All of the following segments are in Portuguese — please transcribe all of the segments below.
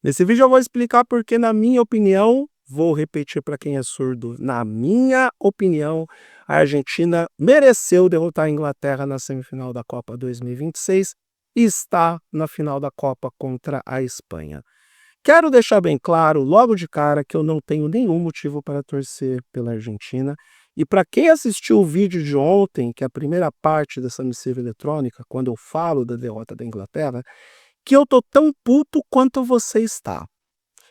Nesse vídeo eu vou explicar porque, na minha opinião, vou repetir para quem é surdo, na minha opinião, a Argentina mereceu derrotar a Inglaterra na semifinal da Copa 2026 e está na final da Copa contra a Espanha. Quero deixar bem claro, logo de cara, que eu não tenho nenhum motivo para torcer pela Argentina. E para quem assistiu o vídeo de ontem, que é a primeira parte dessa missiva eletrônica, quando eu falo da derrota da Inglaterra, que eu tô tão puto quanto você está.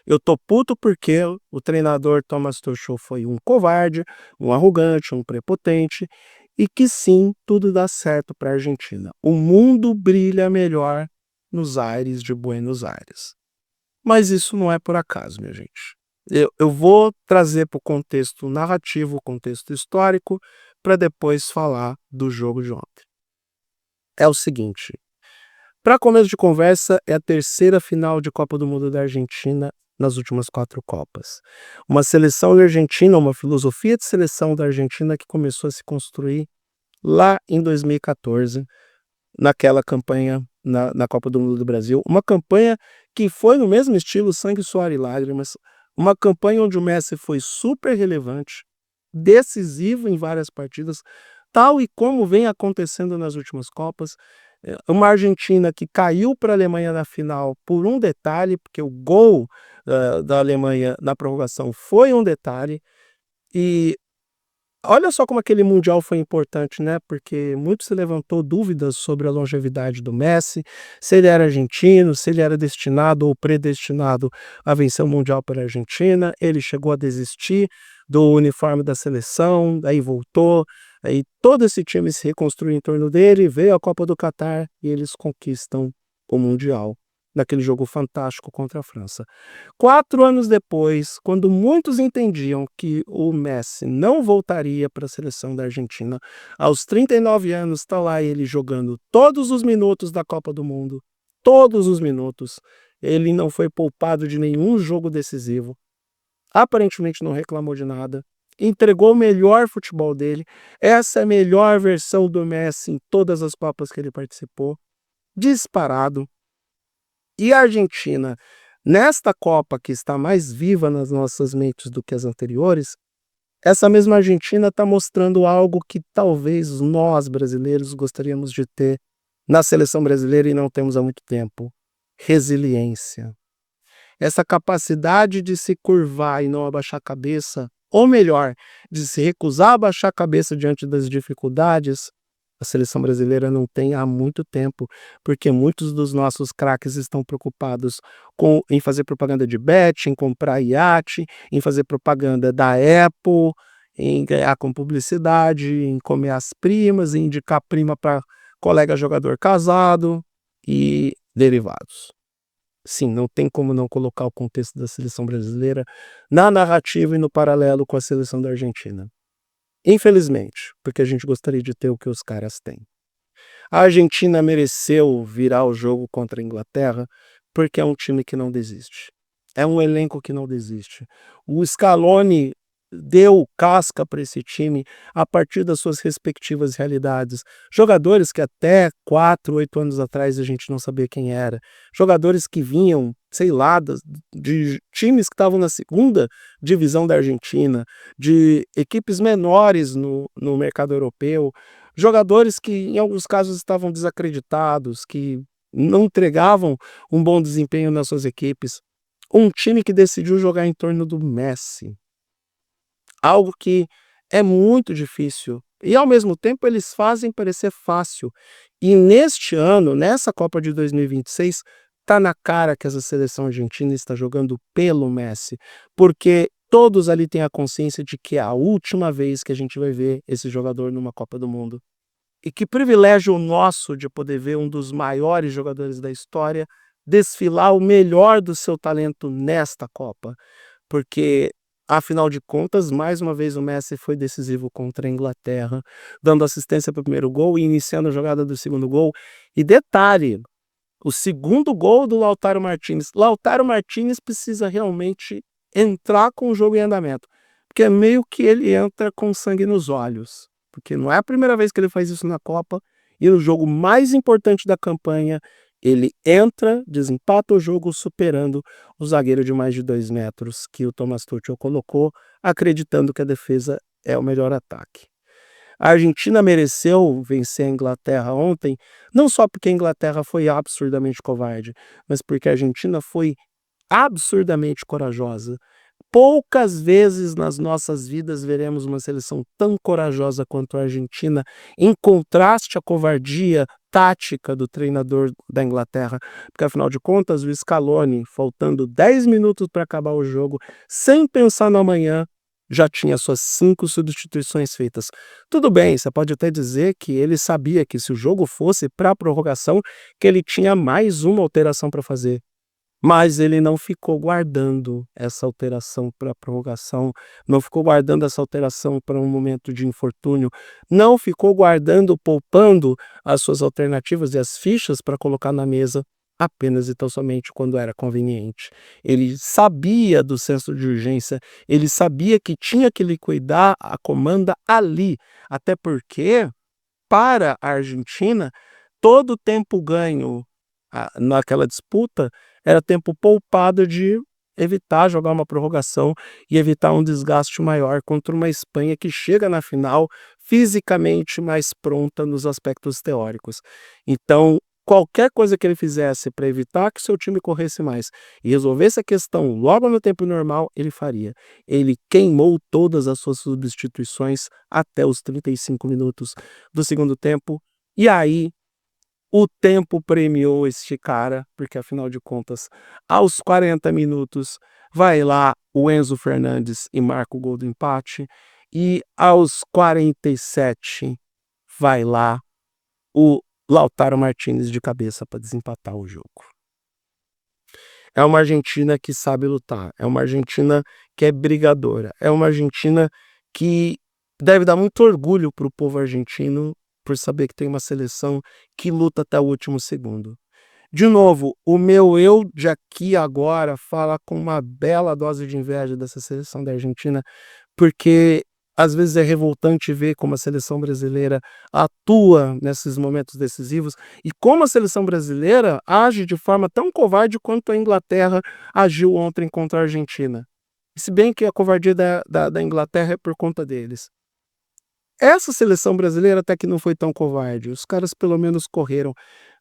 Eu tô puto porque o treinador Thomas Tuchel foi um covarde, um arrogante, um prepotente, e que sim, tudo dá certo para a Argentina. O mundo brilha melhor nos ares de Buenos Aires. Mas isso não é por acaso, minha gente. Eu vou trazer para o contexto narrativo, o contexto histórico, para depois falar do jogo de ontem. É o seguinte, para começo de conversa, é a terceira final de Copa do Mundo da Argentina nas últimas 4 Copas. Uma seleção da Argentina, uma filosofia de seleção da Argentina que começou a se construir lá em 2014, naquela campanha na Copa do Mundo do Brasil. Uma campanha que foi no mesmo estilo sangue, suor e lágrimas. Uma campanha onde o Messi foi super relevante, decisivo em várias partidas, tal e como vem acontecendo nas últimas Copas. Uma Argentina que caiu para a Alemanha na final por um detalhe, porque o gol da Alemanha na prorrogação foi um detalhe. E olha só como aquele Mundial foi importante, né? Porque muito se levantou dúvidas sobre a longevidade do Messi, se ele era argentino, se ele era destinado ou predestinado a vencer o Mundial pela Argentina. Ele chegou a desistir do uniforme da seleção, aí voltou, aí todo esse time se reconstruiu em torno dele, veio a Copa do Catar e eles conquistam o Mundial naquele jogo fantástico contra a França. 4 anos depois, quando muitos entendiam que o Messi não voltaria para a seleção da Argentina, aos 39 anos está lá ele jogando todos os minutos da Copa do Mundo, todos os minutos. Ele não foi poupado de nenhum jogo decisivo, aparentemente não reclamou de nada, entregou o melhor futebol dele. Essa é a melhor versão do Messi em todas as Copas que ele participou, disparado. E a Argentina, nesta Copa que está mais viva nas nossas mentes do que as anteriores, essa mesma Argentina está mostrando algo que talvez nós, brasileiros, gostaríamos de ter na seleção brasileira e não temos há muito tempo: resiliência. Essa capacidade de se curvar e não abaixar a cabeça, ou melhor, de se recusar a abaixar a cabeça diante das dificuldades, a seleção brasileira não tem há muito tempo, porque muitos dos nossos craques estão preocupados em fazer propaganda de bet, em comprar iate, em fazer propaganda da Apple, em ganhar com publicidade, em comer as primas, em indicar prima para colega jogador casado e derivados. Sim, não tem como não colocar o contexto da seleção brasileira na narrativa e no paralelo com a seleção da Argentina. Infelizmente, porque a gente gostaria de ter o que os caras têm. A Argentina mereceu virar o jogo contra a Inglaterra porque é um time que não desiste. É um elenco que não desiste. O Scaloni deu casca para esse time a partir das suas respectivas realidades. Jogadores que até 4, 8 anos atrás a gente não sabia quem era. Jogadores que vinham, sei lá, de times que estavam na segunda divisão da Argentina, de equipes menores no mercado europeu. Jogadores que, em alguns casos, estavam desacreditados, que não entregavam um bom desempenho nas suas equipes. Um time que decidiu jogar em torno do Messi. Algo que é muito difícil. E, ao mesmo tempo, eles fazem parecer fácil. E neste ano, nessa Copa de 2026, está na cara que essa seleção argentina está jogando pelo Messi. Porque todos ali têm a consciência de que é a última vez que a gente vai ver esse jogador numa Copa do Mundo. E que privilégio nosso de poder ver um dos maiores jogadores da história desfilar o melhor do seu talento nesta Copa. Porque, afinal de contas, mais uma vez o Messi foi decisivo contra a Inglaterra, dando assistência para o primeiro gol e iniciando a jogada do segundo gol. E detalhe, o segundo gol do Lautaro Martínez. Lautaro Martínez precisa realmente entrar com o jogo em andamento, porque é meio que ele entra com sangue nos olhos. Porque não é a primeira vez que ele faz isso na Copa, e no jogo mais importante da campanha, Ele entra, desempata o jogo superando o zagueiro de mais de 2 metros que o Thomas Tuchel colocou, acreditando que a defesa é o melhor ataque. A Argentina mereceu vencer a Inglaterra ontem, não só porque a Inglaterra foi absurdamente covarde, mas porque a Argentina foi absurdamente corajosa. Poucas vezes nas nossas vidas veremos uma seleção tão corajosa quanto a Argentina, em contraste à covardia tática do treinador da Inglaterra, porque afinal de contas o Scaloni, faltando 10 minutos para acabar o jogo, sem pensar no amanhã, já tinha suas 5 substituições feitas. Tudo bem, você pode até dizer que ele sabia que se o jogo fosse para a prorrogação, que ele tinha mais uma alteração para fazer. Mas ele não ficou guardando essa alteração para a prorrogação, não ficou guardando essa alteração para um momento de infortúnio, não ficou guardando, poupando as suas alternativas e as fichas para colocar na mesa apenas e tão somente quando era conveniente. Ele sabia do senso de urgência, ele sabia que tinha que liquidar a comanda ali, até porque, para a Argentina, todo o tempo ganho naquela disputa era tempo poupado de evitar jogar uma prorrogação e evitar um desgaste maior contra uma Espanha que chega na final fisicamente mais pronta nos aspectos teóricos. Então, qualquer coisa que ele fizesse para evitar que seu time corresse mais e resolvesse a questão logo no tempo normal, ele faria. Ele queimou todas as suas substituições até os 35 minutos do segundo tempo, e aí o tempo premiou este cara, porque afinal de contas, aos 40 minutos, vai lá o Enzo Fernandes e marca o gol do empate, e aos 47 vai lá o Lautaro Martínez de cabeça para desempatar o jogo. É uma Argentina que sabe lutar, é uma Argentina que é brigadora, é uma Argentina que deve dar muito orgulho para o povo argentino por saber que tem uma seleção que luta até o último segundo. De novo, o meu eu de aqui agora fala com uma bela dose de inveja dessa seleção da Argentina, porque às vezes é revoltante ver como a seleção brasileira atua nesses momentos decisivos e como a seleção brasileira age de forma tão covarde quanto a Inglaterra agiu ontem contra a Argentina. Se bem que a covardia da Inglaterra é por conta deles. Essa seleção brasileira até que não foi tão covarde, os caras pelo menos correram,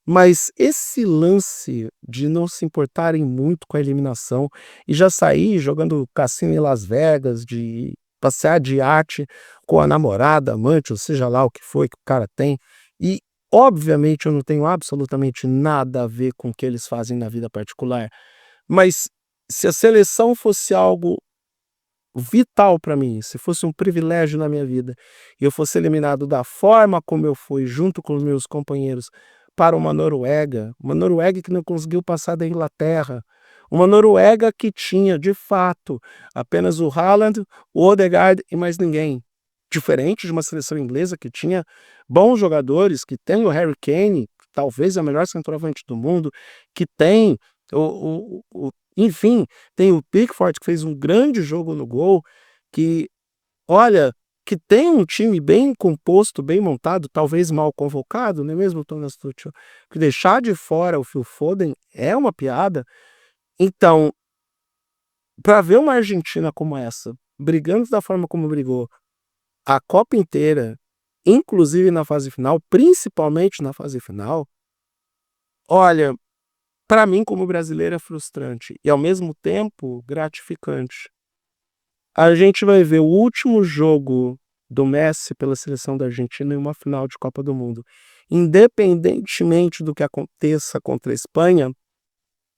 mas esse lance de não se importarem muito com a eliminação e já sair jogando cassino em Las Vegas, de passear de iate com a namorada, amante, ou seja lá o que foi que o cara tem, e obviamente eu não tenho absolutamente nada a ver com o que eles fazem na vida particular, mas se a seleção fosse algo vital para mim, se fosse um privilégio na minha vida, e eu fosse eliminado da forma como eu fui, junto com os meus companheiros, para uma Noruega que não conseguiu passar da Inglaterra, uma Noruega que tinha, de fato, apenas o Haaland, o Odegaard e mais ninguém. Diferente de uma seleção inglesa que tinha bons jogadores, que tem o Harry Kane, talvez é o melhor centroavante do mundo, que tem enfim, tem o Pickford, que fez um grande jogo no gol, que, olha, que tem um time bem composto, bem montado, talvez mal convocado, não é mesmo, Thomas Tuchel? Que deixar de fora o Phil Foden é uma piada. Então, para ver uma Argentina como essa, brigando da forma como brigou a Copa inteira, inclusive na fase final, principalmente na fase final, olha, para mim, como brasileiro, é frustrante e, ao mesmo tempo, gratificante. A gente vai ver o último jogo do Messi pela seleção da Argentina em uma final de Copa do Mundo. Independentemente do que aconteça contra a Espanha,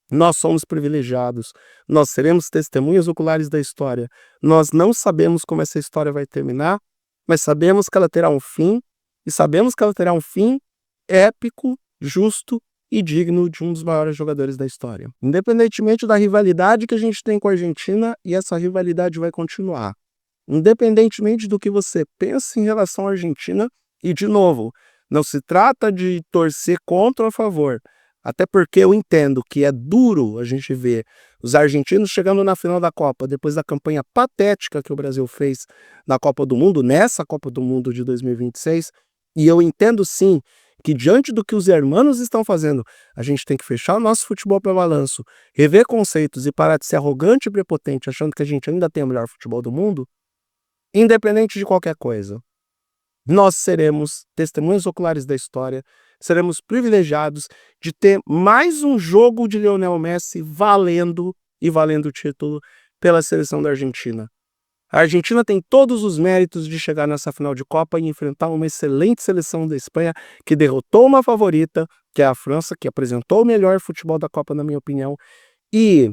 nós somos privilegiados. Nós seremos testemunhas oculares da história. Nós não sabemos como essa história vai terminar, mas sabemos que ela terá um fim, e sabemos que ela terá um fim épico, justo e digno de um dos maiores jogadores da história. Independentemente da rivalidade que a gente tem com a Argentina, e essa rivalidade vai continuar. Independentemente do que você pensa em relação à Argentina, e de novo, não se trata de torcer contra ou a favor, até porque eu entendo que é duro a gente ver os argentinos chegando na final da Copa, depois da campanha patética que o Brasil fez na Copa do Mundo, nessa Copa do Mundo de 2026, e eu entendo sim que diante do que os hermanos estão fazendo, a gente tem que fechar o nosso futebol para balanço, rever conceitos e parar de ser arrogante e prepotente, achando que a gente ainda tem o melhor futebol do mundo, independente de qualquer coisa, nós seremos testemunhas oculares da história, seremos privilegiados de ter mais um jogo de Lionel Messi valendo o título pela seleção da Argentina. A Argentina tem todos os méritos de chegar nessa final de Copa e enfrentar uma excelente seleção da Espanha que derrotou uma favorita, que é a França, que apresentou o melhor futebol da Copa, na minha opinião, e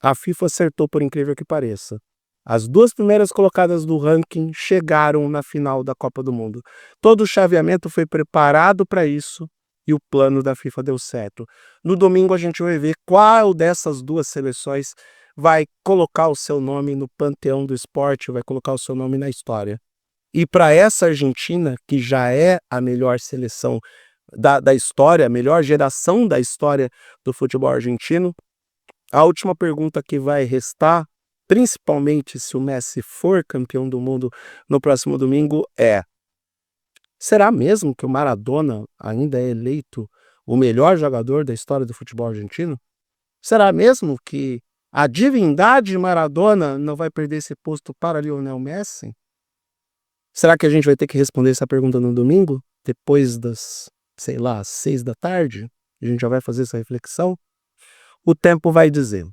a FIFA acertou, por incrível que pareça. As 2 primeiras colocadas do ranking chegaram na final da Copa do Mundo. Todo o chaveamento foi preparado para isso e o plano da FIFA deu certo. No domingo a gente vai ver qual dessas 2 seleções vai colocar o seu nome no panteão do esporte, vai colocar o seu nome na história. E para essa Argentina, que já é a melhor seleção da história, a melhor geração da história do futebol argentino, a última pergunta que vai restar, principalmente se o Messi for campeão do mundo no próximo domingo, é: será mesmo que o Maradona ainda é eleito o melhor jogador da história do futebol argentino? Será mesmo que a divindade Maradona não vai perder esse posto para Lionel Messi? Será que a gente vai ter que responder essa pergunta no domingo, depois das, sei lá, 6 da tarde? A gente já vai fazer essa reflexão? O tempo vai dizer.